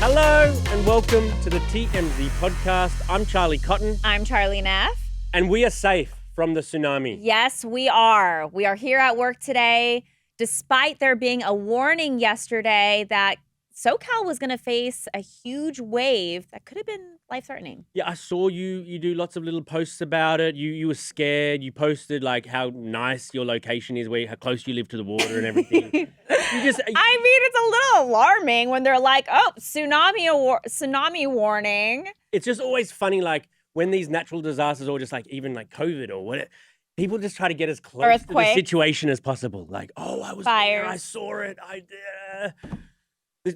Hello and welcome to the TMZ podcast. I'm Charlie Cotton. I'm Charlie Neff. And we are safe from the tsunami. Yes, we are. We are here at work today, despite there being a warning yesterday that SoCal was going to face a huge wave that could have been life-threatening. Yeah, I saw you do lots of little posts about it. You were scared. You posted like how nice your location is, how close you live to the water and everything. I mean, it's a little alarming when they're like, oh, tsunami warning. It's just always funny, like when these natural disasters or just like even like COVID or whatever, people just try to get as close to the situation as possible. Like, oh, I was there, I saw it.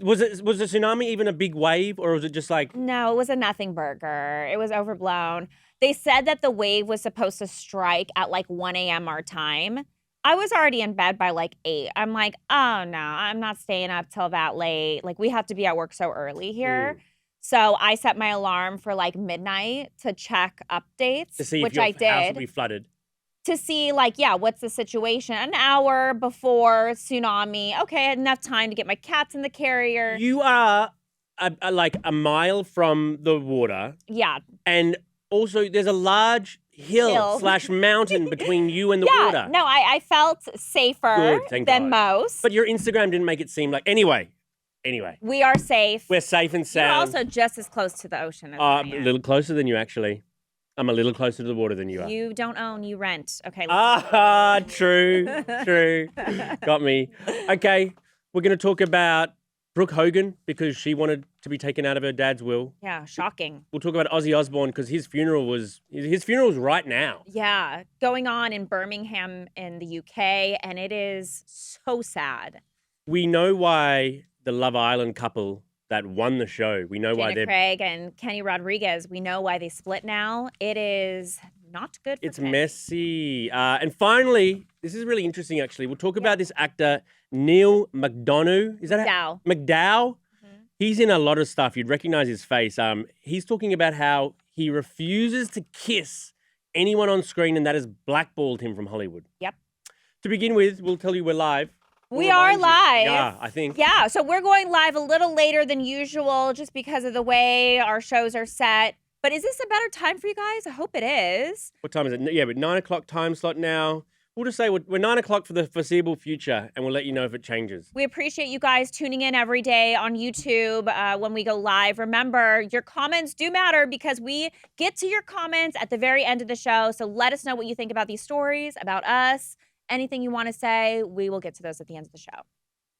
Was the tsunami even a big wave or was it just like... No, it was a nothing burger. It was overblown. They said that the wave was supposed to strike at like 1 a.m. our time. I was already in bed by like 8. I'm like, oh no, I'm not staying up till that late. Like we have to be at work so early here. So I set my alarm for like midnight to check updates, to see which if your I did. house will be flooded. To see like, yeah, what's the situation? An hour before tsunami. Okay, I had enough time to get my cats in the carrier. You are like a mile from the water. Yeah. And also there's a large hill / mountain between you and the water. No, I felt safer than most. But your Instagram didn't make it seem like... Anyway. We are safe. We're safe and sound. You're also just as close to the ocean as I am. A little closer than you, actually. I'm a little closer to the water than you are. You don't own, you rent. Okay. True. Got me. Okay, we're going to talk about Brooke Hogan because she wanted to be taken out of her dad's will. Yeah, shocking. We'll talk about Ozzy Osbourne because his funeral was right now. Yeah, going on in Birmingham in the UK, and it is so sad. We know why the Love Island couple that won the show. We know why they're... Craig and Kenny Rodriguez, we know why they split now. It is not good for Kenny. Messy. And finally, this is really interesting, actually. We'll talk about this actor, Neil McDonough. Is that McDowell. McDowell? Mm-hmm. He's in a lot of stuff. You'd recognize his face. He's talking about how he refuses to kiss anyone on screen, and that has blackballed him from Hollywood. Yep. To begin with, we'll tell you we're live. We are live. Yeah, I think. Yeah, so we're going live a little later than usual just because of the way our shows are set. But is this a better time for you guys? I hope it is. What time is it? Yeah, but 9 o'clock time slot now. We'll just say we're 9 o'clock for the foreseeable future, and we'll let you know if it changes. We appreciate you guys tuning in every day on YouTube when we go live. Remember, your comments do matter because we get to your comments at the very end of the show. So let us know what you think about these stories, about us. Anything you want to say, we will get to those at the end of the show.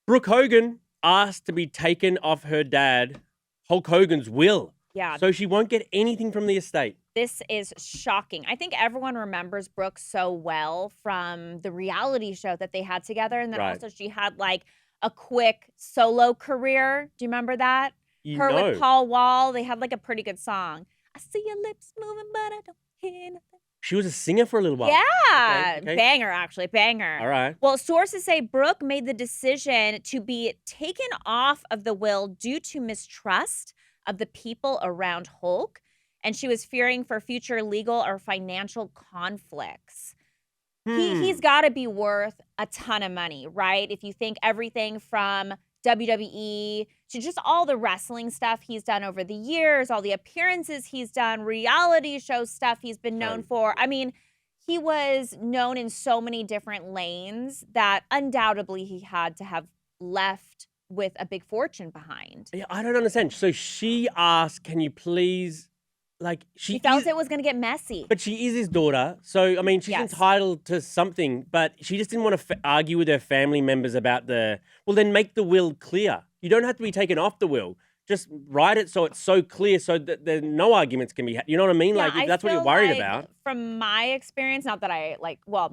Brooke Hogan asked to be taken off her dad, Hulk Hogan's will. Yeah. So she won't get anything from the estate. This is shocking. I think everyone remembers Brooke so well from the reality show that they had together. And then also she had like a quick solo career. Do you remember that? With Paul Wall. They had like a pretty good song. I see your lips moving, but I don't hear nothing. She was a singer for a little while. Yeah. Okay. Banger, actually. Banger. All right. Well, sources say Brooke made the decision to be taken off of the will due to mistrust of the people around Hulk. And she was fearing for future legal or financial conflicts. He's got to be worth a ton of money, right? If you think everything from WWE to just all the wrestling stuff he's done over the years, all the appearances he's done, reality show stuff he's been known for. I mean, he was known in so many different lanes that undoubtedly he had to have left with a big fortune behind. Yeah, I don't understand. So she asked, can you please... Like she felt it was going to get messy. But she is his daughter. So, I mean, she's entitled to something. But she just didn't want to argue with her family members about well, then make the will clear. You don't have to be taken off the will. Just write it so it's so clear so that there no arguments can be had. You know what I mean? Yeah, like, if that's what you're worried about. From my experience, not that I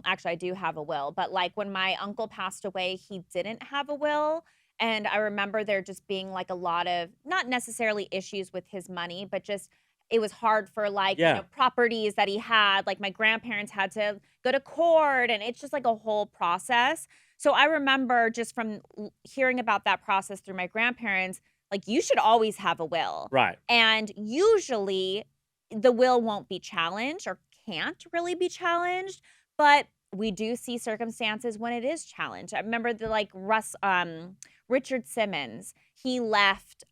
actually I do have a will. But like when my uncle passed away, he didn't have a will. And I remember there just being like a lot of, not necessarily issues with his money, but just... It was hard for properties that he had. Like my grandparents had to go to court and it's just like a whole process. So I remember just from hearing about that process through my grandparents, like you should always have a will. Right. And usually the will won't be challenged or can't really be challenged, but we do see circumstances when it is challenged. I remember Richard Simmons, he left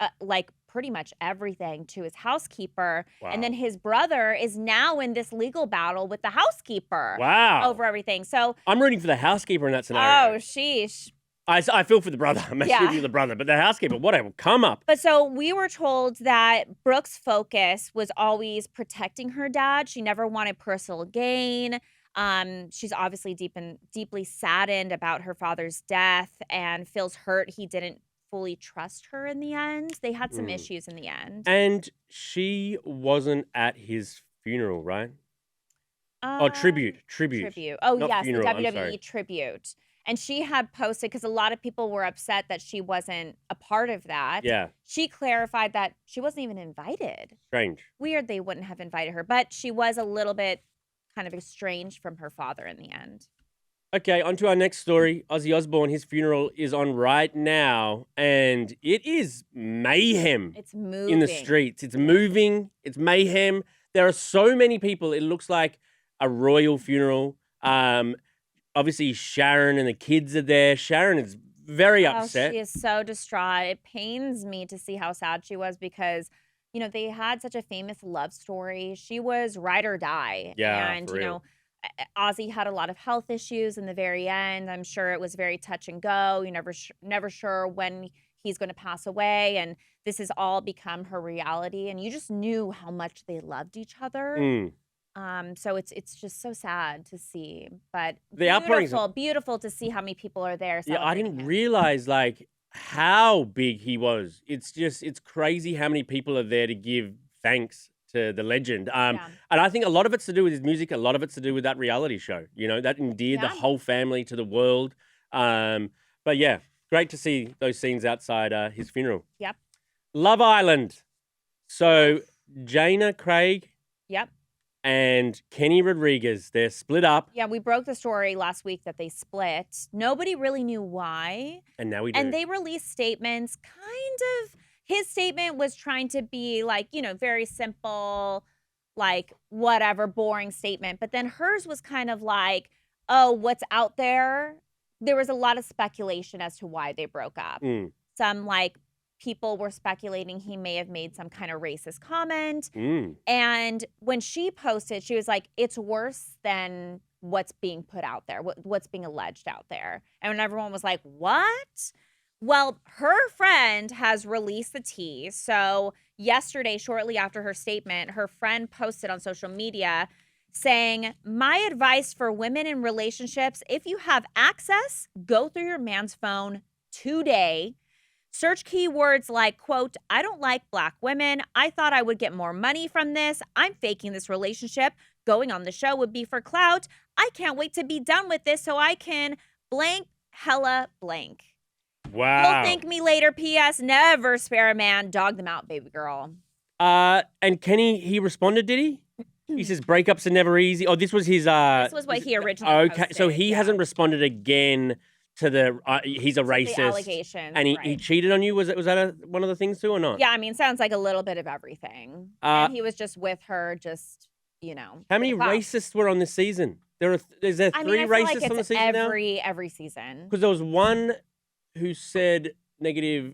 pretty much everything to his housekeeper. And then Wow. his brother is now in this legal battle with the housekeeper Wow. over everything. So, I'm rooting for the housekeeper in that scenario. oh, sheesh. I feel for the brother. I'm actually Yeah. rooting for the brother, but the housekeeper, whatever, come up. But so we were told that Brooke's focus was always protecting her dad. She never wanted personal gain. She's obviously deeply saddened about her father's death and feels hurt he didn't fully trust her in the end. They had some issues in the end. And she wasn't at his funeral, right? Oh, tribute. Oh, Not yes, funeral, the I'm sorry. WWE tribute. And she had posted, because a lot of people were upset that she wasn't a part of that. Yeah, She clarified that she wasn't even invited. strange. Weird they wouldn't have invited her, but she was a little bit kind of estranged from her father in the end. Okay, on to our next story. Ozzy Osbourne, his funeral is on right now, and it is mayhem It's moving. in the streets. It's moving. It's mayhem. There are so many people. It looks like a royal funeral. Obviously, Sharon and the kids are there. Sharon is very upset. She is so distraught. It pains me to see how sad she was because, they had such a famous love story. She was ride or die. Yeah, And, for real. Ozzy had a lot of health issues in the very end. I'm sure it was very touch and go. You're never sure when he's going to pass away. And this has all become her reality. And you just knew how much they loved each other. So it's just so sad to see, but The outpourings beautiful to see how many people are there. Yeah, I celebrating didn't him. realize how big he was. It's crazy how many people are there to give thanks to the legend. And I think a lot of it's to do with his music. A lot of it's to do with that reality show. That endeared the whole family to the world. But yeah, great to see those scenes outside his funeral. Yep. Love Island. So Jaina Craig Yep. and Kenny Rodriguez, they're split up. Yeah, we broke the story last week that they split. Nobody really knew why. And now we do. And they released statements, kind of. His statement was trying to be very simple, whatever, boring statement. But then hers was kind of like, oh, what's out there? There was a lot of speculation as to why they broke up. Some people were speculating he may have made some kind of racist comment. And when she posted, she was like, it's worse than what's being put out there, what's being alleged out there. And when everyone was like, what? Well, her friend has released the tea. So yesterday, shortly after her statement, her friend posted on social media saying, my advice for women in relationships, if you have access, go through your man's phone today. Search keywords like, quote, I don't like black women. I thought I would get more money from this. I'm faking this relationship. Going on the show would be for clout. I can't wait to be done with this so I can blank hella blank. Wow. You'll thank me later. P.S. Never spare a man. Dog them out, baby girl. And Kenny, he responded, did he? He says breakups are never easy. Oh, this was his... This was what he originally posted. So he hasn't responded again to the he's a racist. The allegations. And he cheated on you? Was that one of the things too or not? Yeah, I mean, sounds like a little bit of everything. And he was just with her, How many racists were on this season? Is there three racists on the season now? Every season. Because there was one who said negative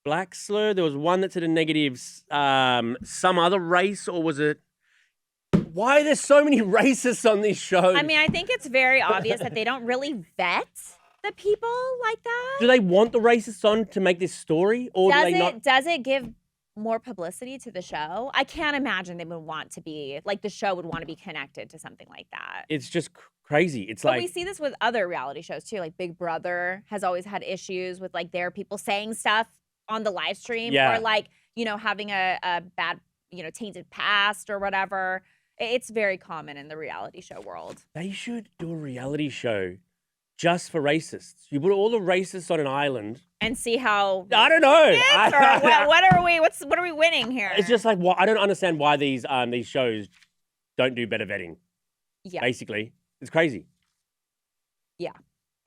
black slur. There was one that said a negative some other race, or was it? Why are there so many racists on this show? I mean, I think it's very obvious that they don't really vet the people like that. Do they want the racists on to make this story, or do they not? Does it give more publicity to the show? I can't imagine they would want to be the show would want to be connected to something like that. It's just crazy. It's but we see this with other reality shows too. Like Big Brother has always had issues with their people saying stuff on the live stream, or having a bad tainted past or whatever. It's very common in the reality show world. They should do a reality show just for racists. You put all the racists on an island and see how. I don't know. What are we? What are we winning here? It's just I don't understand why these shows don't do better vetting. Yeah. Basically, it's crazy. Yeah.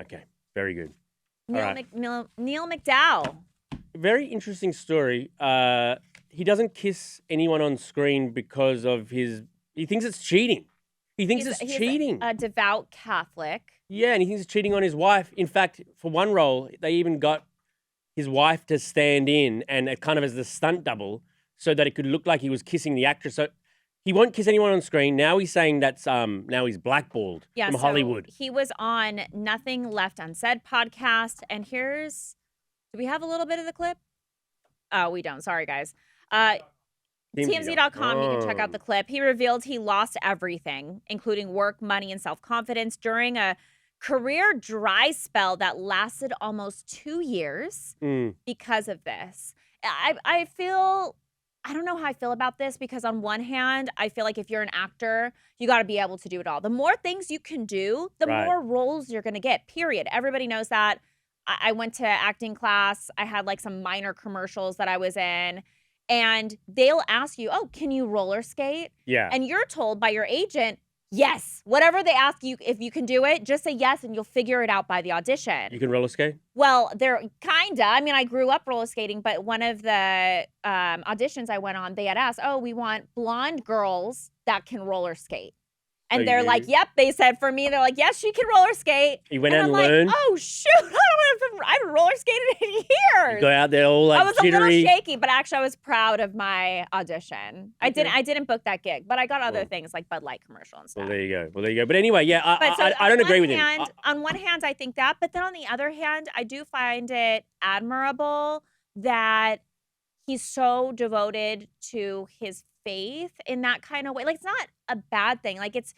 Okay. Very good. Neil McDowell. Very interesting story. He doesn't kiss anyone on screen because of he thinks it's cheating. He thinks it's cheating. A devout Catholic. Yeah, and he thinks it's cheating on his wife. In fact, for one role, they even got his wife to stand in and kind of as the stunt double so that it could look like he was kissing the actress. So he won't kiss anyone on screen. Now he's saying that's now he's blackballed from Hollywood. He was on Nothing Left Unsaid podcast, and do we have a little bit of the clip? Oh, we don't. Sorry, guys. TMZ.com, you can check out the clip. He revealed he lost everything, including work, money, and self-confidence during a career dry spell that lasted almost 2 years because of this. I don't know how I feel about this because on one hand, I feel like if you're an actor, you got to be able to do it all. The more things you can do, the more roles you're going to get, period. Everybody knows that. I went to acting class. I had like some minor commercials that I was in. And they'll ask you, oh, can you roller skate? Yeah. And you're told by your agent, yes. Whatever they ask you, if you can do it, just say yes and you'll figure it out by the audition. You can roller skate? Well, they're kinda. I mean, I grew up roller skating, but one of the auditions I went on, they had asked, oh, we want blonde girls that can roller skate. And they're like, yep. They said for me, they're like, yes, she can roller skate. You went out and learned? Like, oh, shoot. I haven't roller skated in years. You go out there all like I was jittery. a little shaky, but actually I was proud of my audition. Okay. I didn't book that gig, but I got other things like Bud Light commercial and stuff. Well, there you go. But anyway, yeah, I don't agree with him. On one hand, I think that, but then on the other hand, I do find it admirable that he's so devoted to his faith in that kind of way. Like, it's not a bad thing. Like, it's,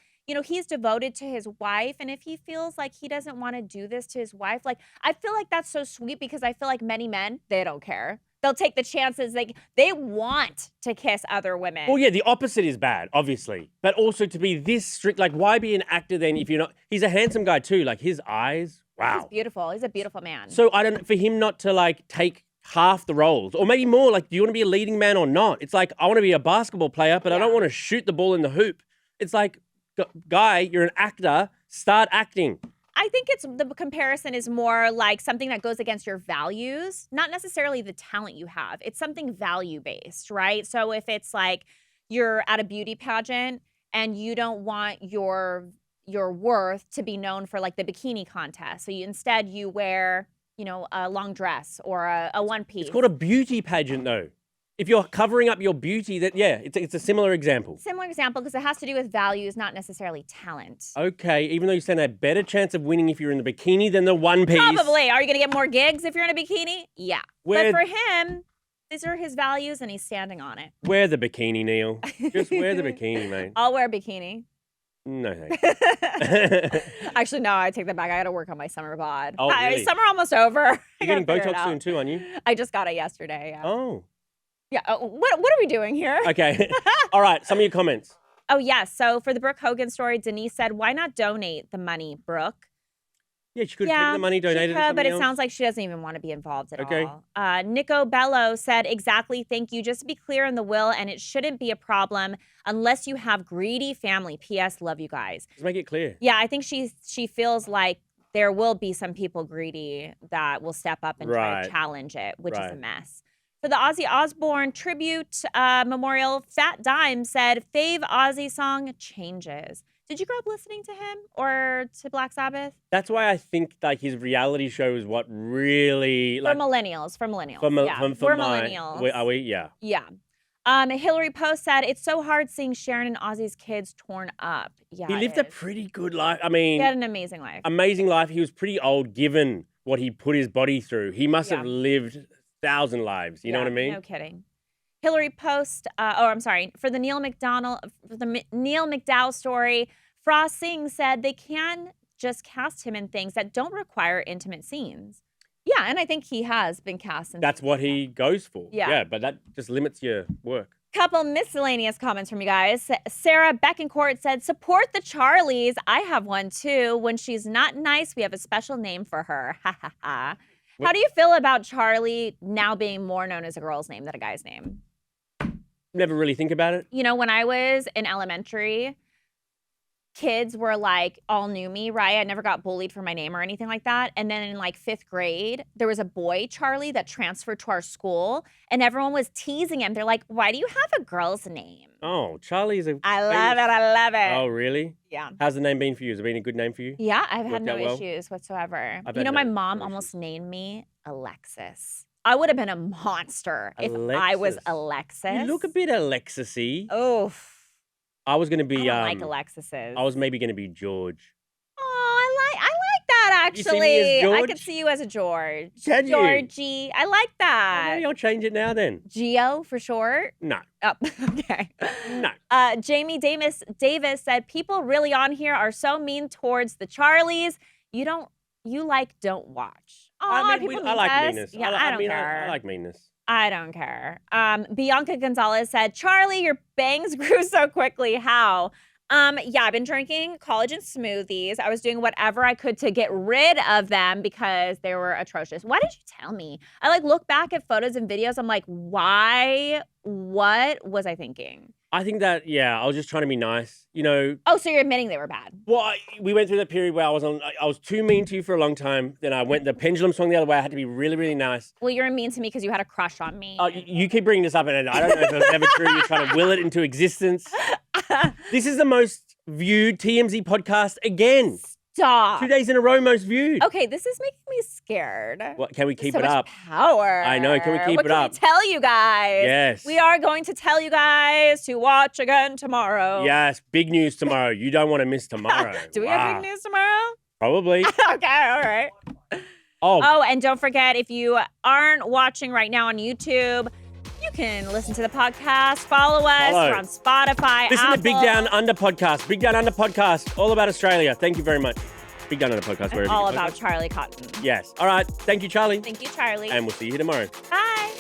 he's devoted to his wife. And if he feels like he doesn't want to do this to his wife, like, I feel like that's so sweet because I feel like many men, they don't care. They'll take the chances. They want to kiss other women. Well, yeah, the opposite is bad, obviously. But also to be this strict, like, why be an actor then if you're not? He's a handsome guy too. Like, his eyes, wow. He's beautiful. He's a beautiful man. So for him not to like take half the roles or maybe more, like, do you want to be a leading man or not? It's like, I want to be a basketball player, but I don't want to shoot the ball in the hoop. It's like, guy, you're an actor, start acting. I think the comparison is more like something that goes against your values, not necessarily the talent you have. It's something value-based, right? So if it's like you're at a beauty pageant and you don't want your worth to be known for like the bikini contest. So instead you wear, a long dress or a one piece. It's called a beauty pageant though. If you're covering up your beauty, it's a similar example. Similar example because it has to do with values, not necessarily talent. Okay, even though you stand a better chance of winning if you're in the bikini than the one piece. Probably. Are you going to get more gigs if you're in a bikini? Yeah. But for him, these are his values and he's standing on it. Wear the bikini, Neil. Just wear the bikini, mate. I'll wear a bikini. No, thanks. Actually, no, I take that back. I got to work on my summer bod. Oh, really? Summer almost over. You're getting Botox soon too, aren't you? I just got it yesterday. Yeah. Oh. Yeah. What are we doing here? Okay. All right. Some of your comments. Oh, yes. So for the Brooke Hogan story, Denise said, why not donate the money, Brooke? Yeah, she could have taken the money, donated it to somebody but it else. sounds like she doesn't even want to be involved at all. Nico Bello said, exactly, thank you. Just to be clear in the will, and it shouldn't be a problem unless you have greedy family. P.S. Love you guys. Just make it clear. Yeah, I think she feels like there will be some people greedy that will step up and try to challenge it, which is a mess. For the Ozzy Osbourne tribute memorial, Fat Dime said, fave Ozzy song, Changes. Did you grow up listening to him or to Black Sabbath? That's why I think like his reality show is what really like for millennials. For millennials. millennials. Are we? Yeah. Yeah. Hillary Post said it's so hard seeing Sharon and Ozzy's kids torn up. Yeah. He lived a pretty good life. I mean, he had an amazing life. Amazing life. He was pretty old given what he put his body through. He must have lived 1,000 lives. You know what I mean? No kidding. Hillary Post, for the Neil McDowell story, Frost Singh said they can just cast him in things that don't require intimate scenes. Yeah, and I think he has been cast in That's what he goes for. Yeah, but that just limits your work. Couple miscellaneous comments from you guys. Sarah Beckencourt said, support the Charlies. I have one too. When she's not nice, we have a special name for her. Ha ha ha. How do you feel about Charlie now being more known as a girl's name than a guy's name? Never really think about it. When I was in elementary, kids were like all knew me, right? I never got bullied for my name or anything like that. And then in like 5th grade, there was a boy, Charlie, that transferred to our school and everyone was teasing him. They're like, why do you have a girl's name? Oh, Charlie's a I love it. Oh, really? Yeah. How's the name been for you? Has it been a good name for you? Yeah, I've had no issues whatsoever. My mom almost named me Alexis. I would have been a monster if I was Alexis. Alexis. You look a bit Alexis-y. Oh, I was going to be, I don't like Alexis's. I was maybe going to be George. Oh, I like that You actually. see me as I George? could see you as a George. Can you? Georgie. I like Oh, that. maybe I'll change it now then. Geo for short. No. Oh, okay. No. Jamie Davis said, people really on here are so mean towards the Charlies. Don't watch. Oh, I mean, people I like us. meanness. Yeah, I don't mean, care. I like meanness. I don't care. Bianca Gonzalez said, Charlie, your bangs grew so quickly. How? Yeah, I've been drinking collagen smoothies. I was doing whatever I could to get rid of them because they were atrocious. Why did you tell me? I look back at photos and videos. I'm like, why? What was I thinking? I think that, I was just trying to be nice. Oh, so you're admitting they were bad. Well, we went through that period where I was too mean to you for a long time. Then the pendulum swung the other way. I had to be really, really nice. Well, you're mean to me because you had a crush on me. Oh, you keep bringing this up, and I don't know if it's ever true. You're trying to will it into existence. This is the most viewed TMZ podcast again. Stop. 2 days in a row, most viewed. Okay, this is making me scared. What, can we keep so it much up? Power. I know. Can we keep what it up? What can we tell you guys? Yes. We are going to tell you guys to watch again tomorrow. Yes. Big news tomorrow. You don't want to miss tomorrow. Do we have big news tomorrow? Probably. Okay, all right. Oh, and don't forget, if you aren't watching right now on YouTube, you can listen to the podcast. Follow us. We're on Spotify, Listen Apple. to Big Down Under podcast. Big Down Under podcast. All about Australia. Thank you very much. Big Down Under podcast. And all about Charlie Cotton. Yes. All right. Thank you, Charlie. Thank you, Charlie. And we'll see you here tomorrow. Bye.